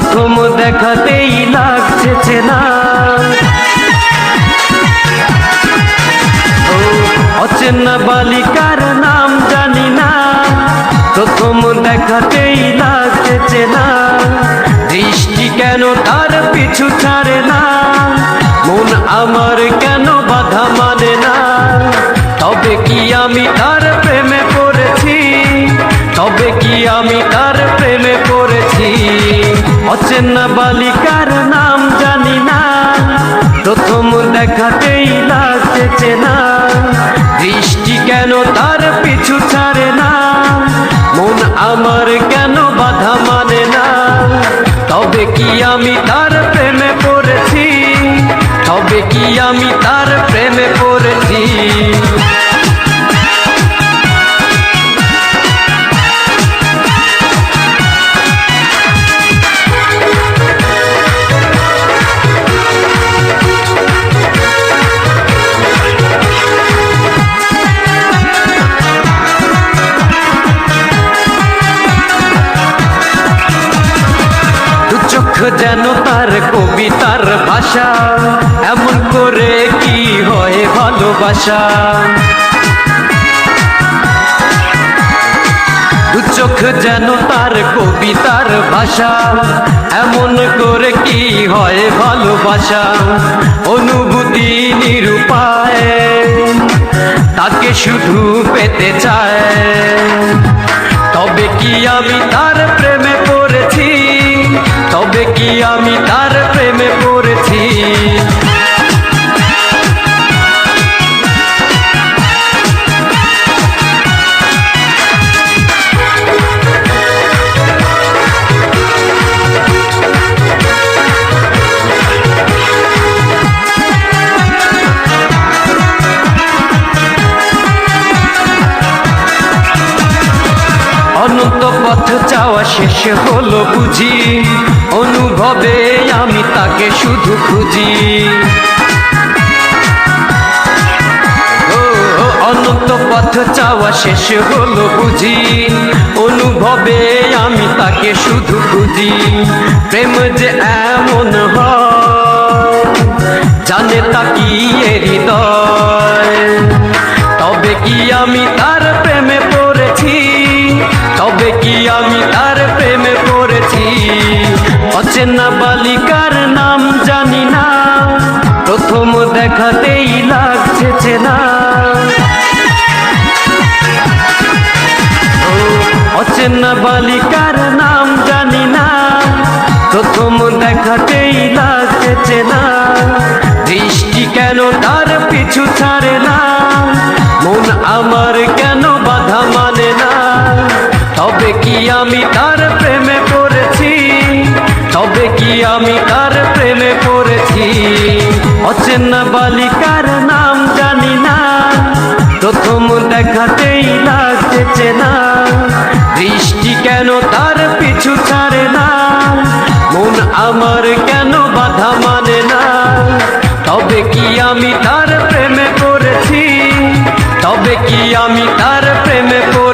প্রথম দেখাতেই লাগছে চেনা। অচেনা বালিকার নাম জানি না, প্রথম দেখাতেই লাগছে চেনা। দৃষ্টি কেন তার পিছু ছাড়ে না, মন আমার কেন বাধা মানে না। তবে কি আমি তার প্রেমে পড়েছি, তবে কি আমি তার প্রেমে পড়েছি। অচেনা বালিকার নাম জানি না, প্রথম দেখাতেই লাগছে চেনা। দৃষ্টি কেন তার পিছু ছাড়ে না, মন আমার কেন বাধা মানে না। তবে কি আমি তার প্রেমে পড়েছি, তবে কি আমি তার প্রেমে পড়েছি। যেন তার কবিতার ভাষা, এমন করে কি হয় ভালোবাসা। দু চোখ যেন তার কবিতার ভাষা, এমন করে কি হয় ভালোবাসা। অনুভূতি নিরূপায় তাকে শুধু পেতে চায়। তবে কি আমি তার প্রেমে পড়েছি, তবে কি আমি তার প্রেমে পড়েছি। অনন্ত পথ চাওয়া শেষ হলো বুঝি, অনুভবে আমি তাকে শুধু খুঁজি। অনন্ত পথ চাওয়া শেষ হলো বুঝি, অনুভবে আমি তাকে শুধু খুঁজি। প্রেম যে এমন হয় জানে তাকিয়ে হৃদয়। তবে কি আমি তার প্রেমে পড়েছি, তবে কি আমি তার প্রেমে পড়েছি। অচেনা বালিকার নাম জানি না, প্রথম দেখাতেই লাগছে চেনা। অচেনা বালিকার নাম জানি না, প্রথম দেখাতেই লাগছে চেনা। দৃষ্টি কেন তার পিছু ছাড়ে না, মন আমার কেন বাধা মানে না। তবে কি আমি তার প্রেমে পড়েছি, তবে কি আমি তার প্রেমে পড়েছি। অচেনা বালিকার নাম জানি না, প্রথম দেখাতেই লাগছে চেনা। দৃষ্টি কেন তার পিছু ছাড়ে না, মন আমার কেন বাধা মানে না। তবে কি আমি তার প্রেমে পড়েছি, তবে কি আমি তার প্রেমে পড়েছি।